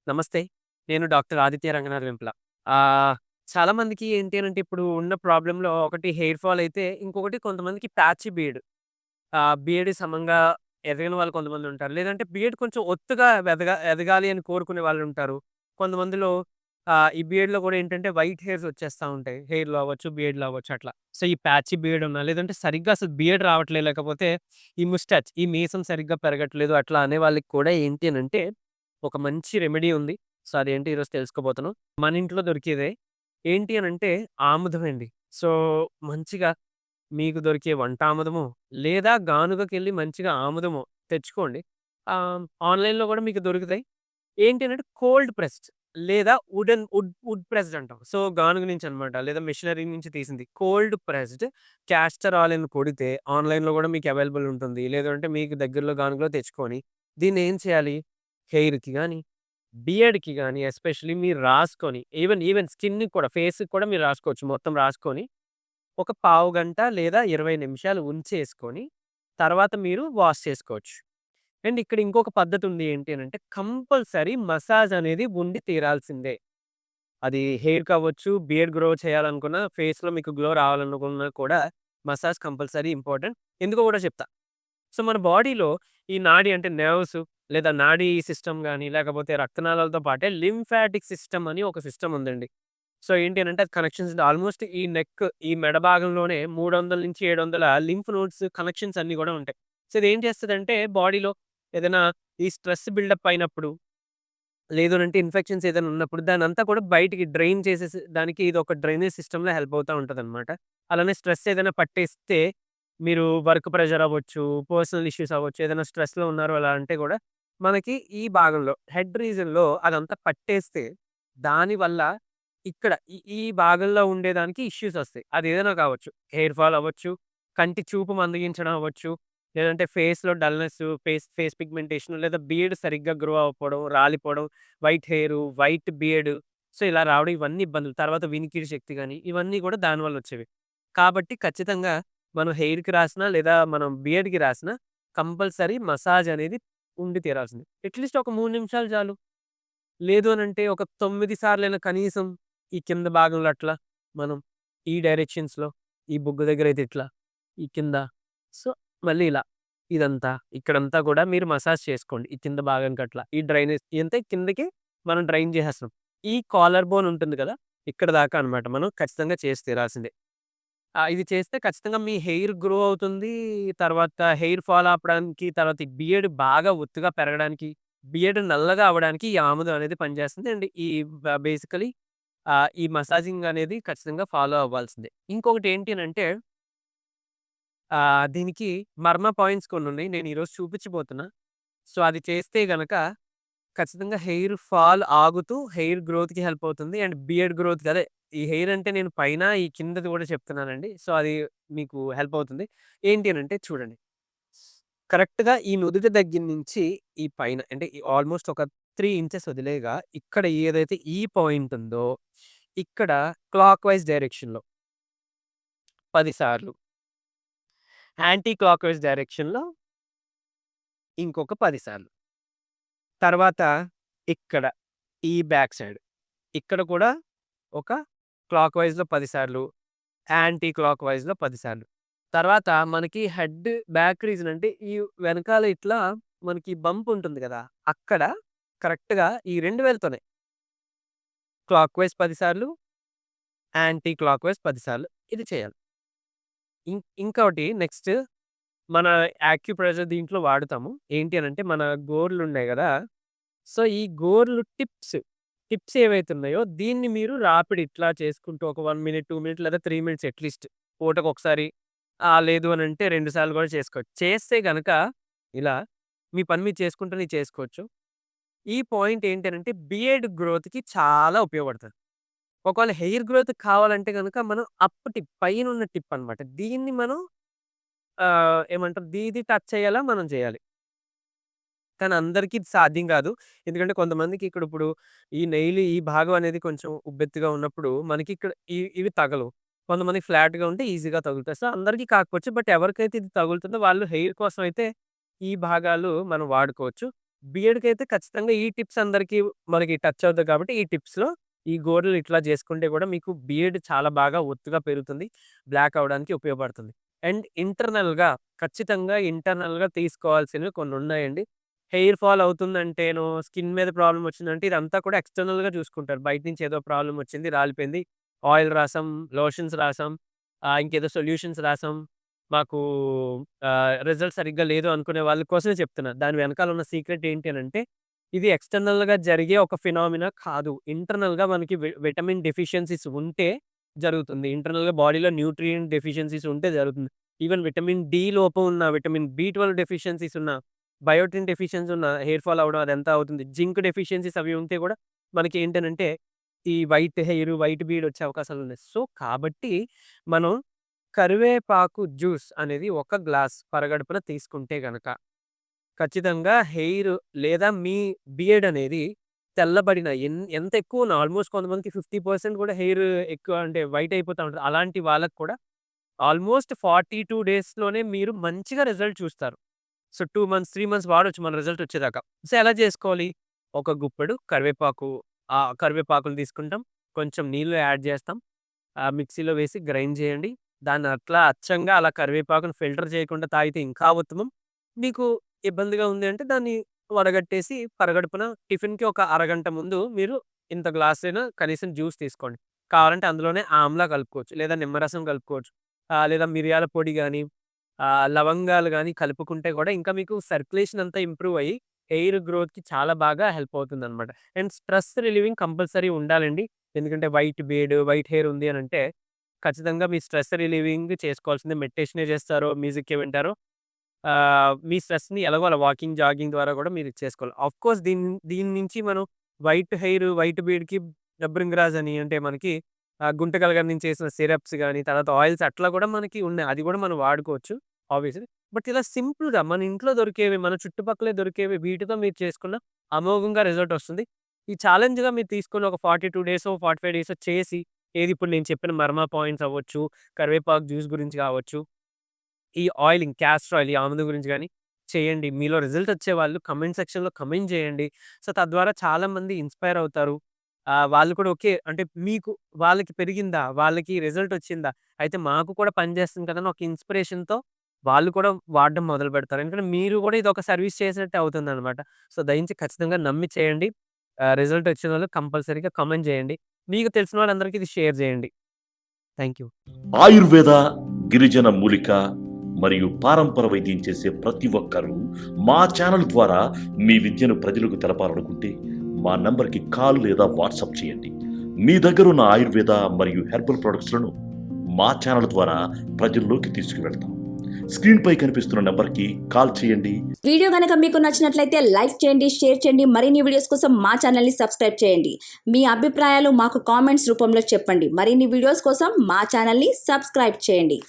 నమస్తే. నేను డాక్టర్ ఆదిత్య రంగనాథ్ వెంపల. ఆహ్, చాలామందికి ఏంటి అనంటే ఇప్పుడు ఉన్న ప్రాబ్లమ్‌లో ఒకటి హెయిర్ ఫాల్ అయితే, ఇంకొకటి కొంతమందికి ప్యాచీ బియర్డ్. బియర్డ్ సమంగా ఎదగని వాళ్ళు కొంతమందుంటారు. లేదంటే బియర్డ్ కొంచెం ఒత్తుగా ఎదగాలి అని కోరుకునే వాళ్ళుంటారు. కొంతమందిలో ఈ బియర్డ్‌లో కూడా ఏంటంటే వైట్ హెయిర్స్ వచ్చేస్తా ఉంటాయి. హెయిర్‌లో అవ్వచ్చు, బియర్డ్‌లో అవ్వచ్చు అట్లా. సో, ఈ ప్యాచీ బియర్డ్ ఉన్నా, లేదంటే సరిగ్గా అసలు బియర్డ్ రావట్లేదు, లేకపోతే ఈ ముస్టాచ్, ఈ మీసం సరిగ్గా పెరగట్లేదు అట్లా అనే వాళ్ళకి కూడా ఏంటి అనంటే ఒక మంచి రెమెడీ ఉంది. సో, అదేంటో ఈరోజు తెలుసుకోబోతున్నాం. మన ఇంట్లో దొరికేదే. ఏంటి అనంటే ఆముదమండి. సో, మంచిగా మీకు దొరికే వంట ఆముదమో, లేదా గానుగకెళ్ళి మంచిగా ఆముదమో తెచ్చుకోండి. ఆన్‌లైన్‌లో గూడా మీకు దొరుకుతాయి. ఏంటి అనంటే కోల్డ్ ప్రెస్డ్ లేదా వుడ్ ప్రెస్డ్ అంటాం. సో, గానుగ నుంచి అన్నమాట. లేదా మెషినరీ నుంచి తీసింది. కోల్డ్ ప్రెస్డ్ క్యాస్టర్ ఆయిల్ అని కొడితే ఆన్‌లైన్‌లో గూడా మీకు అవైలబుల్ ఉంటుంది. లేదంటే మీకు దగ్గరలో గానుగలో తెచ్చుకొని దీన్నేం చేయాలి? హెయిర్‌కి గాని, బియర్డ్‌కి గాని ఎస్పెషల్లీ మీరు రాసుకొని ఈవెన్ స్కిన్‌కి కూడా ఫేస్‌కి కూడా మీరు రాసుకోవచ్చు. మొత్తం రాసుకొని ఒక పావుగంట లేదా 20 నిమిషాలు ఉంచేసుకొని తర్వాత మీరు వాష్ చేసుకోవచ్చు. అండ్ ఇక్కడ ఇంకొక పద్ధతుంది ఏంటి అనంటే కంపల్సరీ మసాజ్ అనేది ఉండి తీరాల్సిందే. అది హెయిర్‌కి అవ్వచ్చు, బియర్డ్ గ్రో చేయాలనుకున్న, ఫేస్‌లో మీకు గ్లో రావాలనుకున్నా కూడా మసాజ్ కంపల్సరీ ఇంపార్టెంట్. ఎందుకో కూడా చెప్తా. సో, మన బాడీలో ఈ నాడి అంటే నెర్వ్స్ లేదా నాడీ సిస్టమ్ గాని, లేకపోతే రక్తనాళాలతో పాటే లింఫాటిక్ సిస్టమ్ అని ఒక సిస్టమ్ ఉందండి. సో, ఏంటి అనంటే అది కనెక్షన్స్ ఆల్‌మోస్ట్ ఈ నెక్, ఈ మెడ భాగంలోనే 300-700 లింఫ్ నోడ్స్ కనెక్షన్స్ అన్నీ గూడా ఉంటాయి. సో, ఇదేం చేస్తదంటే బాడీలో ఏదైనా ఈ స్ట్రెస్ బిల్డప్ అయినప్పుడు, లేదు అనంటే ఇన్ఫెక్షన్స్ ఏదైనా ఉన్నప్పుడు దాన్నంతా కూడా బయటికి డ్రైన్ చేసేసి దానికి ఇదొక డ్రైనేజ్ సిస్టమ్‌లా హెల్ప్ అవుతా ఉంటదనమాట. అలానే స్ట్రెస్ ఏదైనా పట్టేస్తే మీరు వర్క్ ప్రెషర్ అవ్వచ్చు, పర్సనల్ ఇష్యూస్ అవ్వచ్చు, ఏదైనా స్ట్రెస్‌లో ఉన్నారు అలా అంటే గూడా మనకి ఈ భాగంలో హెడ్ రీజియన్‌లో అదంతా పట్టేస్తే దానివల్ల ఇక్కడ ఈ భాగంలో ఉండేదానికి ఇష్యూస్ ఒస్తాయి. అదేదైనా కావచ్చు. హెయిర్ ఫాల్ అవ్వచ్చు, కంటి చూపు మందగించడం అవ్వచ్చు, లేదంటే ఫేస్‌లో డల్‌నెస్, ఫేస్ పిగ్మెంటేషన్ లేదా బియర్డ్ సరిగ్గా గ్రో అవ్వకపోవడం, రాలిపోవడం, white hair, white beard so, ఇలా రావడం ఇవన్నీ ఇబ్బందులు. తర్వాత వినికిడి శక్తి గాని, ఇవన్నీ కూడా దానివల్ల వచ్చేవి. కాబట్టి ఖచ్చితంగా మనం హెయిర్‌కి రాసినా, లేదా మనం బియర్డ్‌కి రాసినా కంపల్సరీ మసాజ్ అనేది ఉండి తీరాల్సిందే. అట్‌లీస్ట్ ఒక 3 నిమిషాలు చాలు. లేదు అనంటే ఒక 9 సార్లైనా కనీసం ఈ కింద భాగంలో అట్లా మనం ఈ డైరెక్షన్స్‌లో ఈ బుగ్గ దగ్గరైతే ఇట్లా, ఈ కింద సో, మళ్ళీ ఇలా ఇదంతా ఇక్కడంతా కూడా మీరు మసాజ్ చేసుకోండి. ఈ కింద భాగానికి అట్లా. ఈ డ్రైనేజ్ ఇదంతా కిందకి మనం డ్రైన్ చేసేస్తున్నాం. ఈ కాలర్ బోన్ ఉంటుంది కదా! ఇక్కడ దాకా అన్నమాట. మనం ఖచ్చితంగా చేసి తీరాల్సిందే. ఇది చేస్తే ఖచ్చితంగా మీ హెయిర్ గ్రో అవుతుంది. తర్వాత హెయిర్ ఫాల్ ఆపడానికి, తర్వాత ఈ బియర్డ్ బాగా ఒత్తుగా పెరగడానికి, బియర్డ్ నల్లగా అవ్వడానికి ఈ ఆముదం అనేది పనిచేస్తుంది. అండ్ ఈ బేసికల్లీ ఈ మసాజింగ్ అనేది ఖచ్చితంగా ఫాలో అవ్వాల్సిందే. ఇంకొకటి ఏంటి అనంటే దీనికి మర్మ పాయింట్స్ కొన్నున్నాయి. నేను ఈరోజు చూపించబోతున్నా. సో, అది చేస్తే గనక ఖచ్చితంగా హెయిర్ ఫాల్ ఆగుతూ హెయిర్ గ్రోత్‌కి హెల్ప్ అవుతుంది. అండ్ బియర్డ్ గ్రోత్‌కి అదే ఈ హెయిర్ అంటే నేను పైన, ఈ కిందది కూడా చెప్తున్నానండి. సో, అది మీకు హెల్ప్ అవుతుంది. ఏంటి అనంటే చూడండి. కరెక్ట్‌గా ఈ నుదిటి దగ్గర నుంచి ఈ పైన అంటే ఈ ఆల్‌మోస్ట్ ఒక 3 ఇంచెస్ వదిలేయగా ఇక్కడ ఏదైతే ఈ పాయింట్ ఉందో, ఇక్కడ క్లాక్ వైస్ డైరెక్షన్‌లో 10 సార్లు, యాంటీ క్లాక్ వైస్ డైరెక్షన్‌లో ఇంకొక 10 సార్లు. తర్వాత ఇక్కడ ఈ బ్యాక్ సైడ్ ఇక్కడ కూడా ఒక క్లాక్ వైస్‌లో 10 సార్లు, యాంటీ క్లాక్ వైస్‌లో 10 సార్లు. తర్వాత మనకి హెడ్ బ్యాక్ రీజన్ అంటే ఈ వెనకాల ఇట్లా మనకి బంప్ ఉంటుంది గదా! అక్కడ కరెక్ట్‌గా ఈ 2 వేళ్ళతోనే క్లాక్ వైస్ 10 సార్లు, యాంటీ క్లాక్ వైస్ 10 సార్లు ఇది చేయాలి. ఇంకోటి నెక్స్ట్ మన యాక్యుప్రెషర్ దీంట్లో వాడుతాము. ఏంటి అనంటే మన గోర్లున్నాయి గదా! సో, ఈ గోర్లు టిప్స్ ఏవైతే ఉన్నాయో దీన్ని మీరు రాపిడి ఇట్లా చేసుకుంటూ ఒక 1 మినిట్, 2 మినిట్ లేదా 3 మినిట్స్ అట్‌లీస్ట్ పూటకొకసారి లేదు అనంటే 2 సార్లు గూడా చేసుకోవచ్చు. చేస్తే గనక ఇలా మీ పని మీరు చేసుకుంటూనే చేసుకోవచ్చు. ఈ పాయింట్ ఏంటనంటే బియర్డ్ గ్రోత్‌కి చాలా ఉపయోగపడతది. ఒకవేళ హెయిర్ గ్రోత్ కావాలంటే గనక మనం టిప్ పైనున్న టిప్ అన్నమాట. దీన్ని మనం ఏమంటారు ఇది టచ్ చేయాలా మనం చేయాలి. కానీ అందరికి ఇది సాధ్యం కాదు. ఎందుకంటే కొంతమందికి ఇక్కడ ఇప్పుడు ఈ నెయిల్ ఈ భాగం అనేది కొంచెం ఉబ్బెత్తుగా ఉన్నప్పుడు మనకి ఇక్కడ ఇవి తగలవు. కొంతమందికి ఫ్లాట్‌గా ఉంటే ఈజీగా తగులుతాయి. సో, అందరికీ కాకపోవచ్చు. బట్ ఎవరికైతే ఇది తగులుతుందో వాళ్ళు హెయిర్ కోసం అయితే ఈ భాగాలు మనం వాడుకోవచ్చు. బియర్డ్‌కైతే ఖచ్చితంగా ఈ టిప్స్ అందరికీ మనకి టచ్ అవుతాయి కాబట్టి, ఈ టిప్స్‌లో ఈ గోర్లు ఇట్లా చేసుకుంటే కూడా మీకు బియర్డ్ చాలా బాగా ఒత్తుగా పెరుగుతుంది. బ్లాక్ అవ్వడానికి ఉపయోగపడుతుంది. అండ్ ఇంటర్నల్‌గా ఖచ్చితంగా ఇంటర్నల్‌గా తీసుకోవాల్సినవి కొన్నున్నాయండి. హెయిర్ ఫాల్ అవుతుందంటేనో, స్కిన్ మీద ప్రాబ్లమ్ వచ్చిందంటే ఇదంతా కూడా ఎక్స్‌టర్నల్‌గా చూసుకుంటారు. బయట నుంచి ఏదో ప్రాబ్లమ్ వచ్చింది, రాలిపోయింది. ఆయిల్ రాసాం, లోషన్స్ రాసాం, ఇంకేదో సొల్యూషన్స్ రాసాం. మాకు రిజల్ట్ సరిగ్గా లేదు అనుకునే వాళ్ళ కోసమే చెప్తున్నా. దాని వెనకాల ఉన్న సీక్రెట్ ఏంటి అనంటే, ఇది ఎక్స్‌టర్నల్‌గా జరిగే ఒక ఫినామినా కాదు. ఇంటర్నల్‌గా మనకి విటమిన్ డెఫిషియన్సీస్ ఉంటే జరుగుతుంది. ఇంటర్నల్‌గా బాడీలో న్యూట్రియంట్ డెఫిషియన్సీస్ ఉంటే జరుగుతుంది. ఈవెన్ విటమిన్ డి లోపం ఉన్న, విటమిన్ బి12 డెఫిషియన్సీస్ ఉన్న, బయోటిన్ డెఫిషియన్సీ ఉన్న హెయిర్ ఫాల్ అవ్వడం అదంతా అవుతుంది. జింక్ డెఫిషియన్సీస్ అవి ఉంటే కూడా మనకి ఏంటనంటే, ఈ వైట్ హెయిర్, వైట్ బీడ్ వచ్చే అవకాశాలున్నాయి. సో, కాబట్టి మనం కరివేపాకు జ్యూస్ అనేది ఒక గ్లాస్ పరగడుపున తీసుకుంటే గనక, ఖచ్చితంగా హెయిర్ లేదా మీ బియర్డ్ అనేది తెల్లబడిన ఎంత ఎక్కువన ఆల్మోస్ట్ కొంతమందికి 50% కూడా హెయిర్ ఎక్కువ అంటే వైట్ అయిపోతా ఉంటది. అలాంటి వాళ్ళకి కూడా ఆల్మోస్ట్ 42 డేస్‌లోనే మీరు మంచిగా రిజల్ట్ చూస్తారు. సో, 2 మంత్స్, 3 మంత్స్ వాడొచ్చు మన రిజల్ట్ వచ్చేదాకా. సో, ఎలా చేసుకోవాలి? ఒక గుప్పెడు కరివేపాకు, కరివేపాకులు తీసుకుంటాం. కొంచెం నీళ్లు యాడ్ చేస్తాం. మిక్సీలో వేసి గ్రైండ్ చేయండి. దాన్ని అట్లా అచ్చంగా అలా కరివేపాకుని ఫిల్టర్ చేయకుండా తాగితే ఇంకా ఉత్తమం. మీకు ఇబ్బందిగా ఉంది అంటే దాన్ని వడగట్టేసి పరగడుపున టిఫిన్‌కి ఒక అరగంట ముందు మీరు ఇంత గ్లాసైనా కనీసం జ్యూస్ తీసుకోండి. కావాలంటే అందులోనే ఆమ్లా కలుపుకోవచ్చు. లేదా నిమ్మరసం కలుపుకోవచ్చు. లేదా మిరియాల పొడి గాని, లవంగాలు గాని కలుపుకుంటే కూడా ఇంకా మీకు సర్క్యులేషన్ అంతా ఇంప్రూవ్ అయ్యి హెయిర్ గ్రోత్‌కి చాలా బాగా హెల్ప్ అవుతుందనమాట. అండ్ స్ట్రెస్ రిలీవింగ్ కంపల్సరీ ఉండాలండి. ఎందుకంటే వైట్ బీడ్, వైట్ హెయిర్ ఉంది అనంటే ఖచ్చితంగా మీ స్ట్రెస్ రిలీవింగ్ చేసుకోవాల్సిందే. మెడిటేషనే చేస్తారో, మ్యూజిక్కే వింటారో, మీ స్ట్రెస్‌ని ఎలాగో అలా వాకింగ్, జాగింగ్ ద్వారా కూడా మీరు చేసుకోవాలి. ఆఫ్‌కోర్స్ దీని దీని నుంచి మనం వైట్ హెయిర్, వైట్ బీడ్‌కి డబ్రింగ్రాజ్ అని అంటే మనకి గుంటకల గారి నుంచి చేసిన సిరప్స్ గాని, తర్వాత ఆయిల్స్ అట్లా కూడా మనకి ఉన్నాయి. అది కూడా మనం వాడుకోవచ్చు ఆబ్వియస్‌లీ. బట్ ఇలా సింపుల్‌గా మన ఇంట్లో దొరికేవి, మన చుట్టుపక్కలే దొరికేవి వీటితో మీరు చేసుకున్న అమోఘంగా రిజల్ట్ వస్తుంది. ఈ ఛాలెంజ్‌గా మీరు తీసుకొని ఒక 42 డేసో, 45 డేసో చేసి ఏది ఇప్పుడు నేను చెప్పిన మర్మా పాయింట్స్ అవ్వచ్చు, కరివేపాకు జ్యూస్ గురించి కావచ్చు, ఈ ఆయిలింగ్, క్యాస్టర్ ఆయిల్, ఈ ఆముదం గురించి గాని చేయండి. మీలో రిజల్ట్ వచ్చేవాళ్ళు కామెంట్ సెక్షన్‌లో కామెంట్ చేయండి. సో, తద్వారా చాలామంది ఇన్‌స్పైర్ అవుతారు. వాళ్ళు కూడా ఓకే. అంటే మీకు వాళ్ళకి పెరిగిందా? వాళ్ళకి రిజల్ట్ వచ్చిందా? అయితే మాకు కూడా పనిచేస్తుంది కదా! అని ఒక ఇన్‌స్పిరేషన్‌తో వాళ్ళు కూడా వాడడం మొదలుపెడతారు. ఎందుకంటే మీరు కూడా ఇదొక సర్విస్ చేసినట్టే అవుతుందనమాట. సో, దయించి ఖచ్చితంగా నమ్మి చేయండి. రిజల్ట్ వచ్చినోళ్ళు కంపల్సరీగా కామెంట్ చేయండి. మీకు తెలిసిన వాళ్ళందరికీ ఇది షేర్ చేయండి. Thank you. ఆయుర్వేద, గిరిజన మూలిక మరియు పారంపర వైద్యం చేసే ప్రతి ఒక్కరూ మా ఛానల్ ద్వారా మీ విద్యను ప్రజలకు తెలపాలనుకుంటే మా నంబర్‌కి కాల్ లేదా వాట్సాప్ చేయండి. మీ దగ్గరున్న ఆయుర్వేద మరియు హెర్బల్ ప్రొడక్ట్స్‌లను మా ఛానల్ ద్వారా ప్రజల్లోకి తీసుకువెళ్తాం. స్క్రీన్‌పై కనిపిస్తున్న నంబర్‌కి కాల్ చేయండి. వీడియో గనక మీకు నచ్చినట్లయితే లైక్ చేయండి, షేర్ చేయండి. మరిన్ని వీడియోస్ కోసం మా ఛానల్‌ని సబ్స్క్రైబ్ చేయండి. మీ అభిప్రాయాలు మాకు కామెంట్స్ రూపంలో చెప్పండి. మరిన్ని వీడియోస్ కోసం మా ఛానల్‌ని సబ్స్క్రైబ్ చేయండి.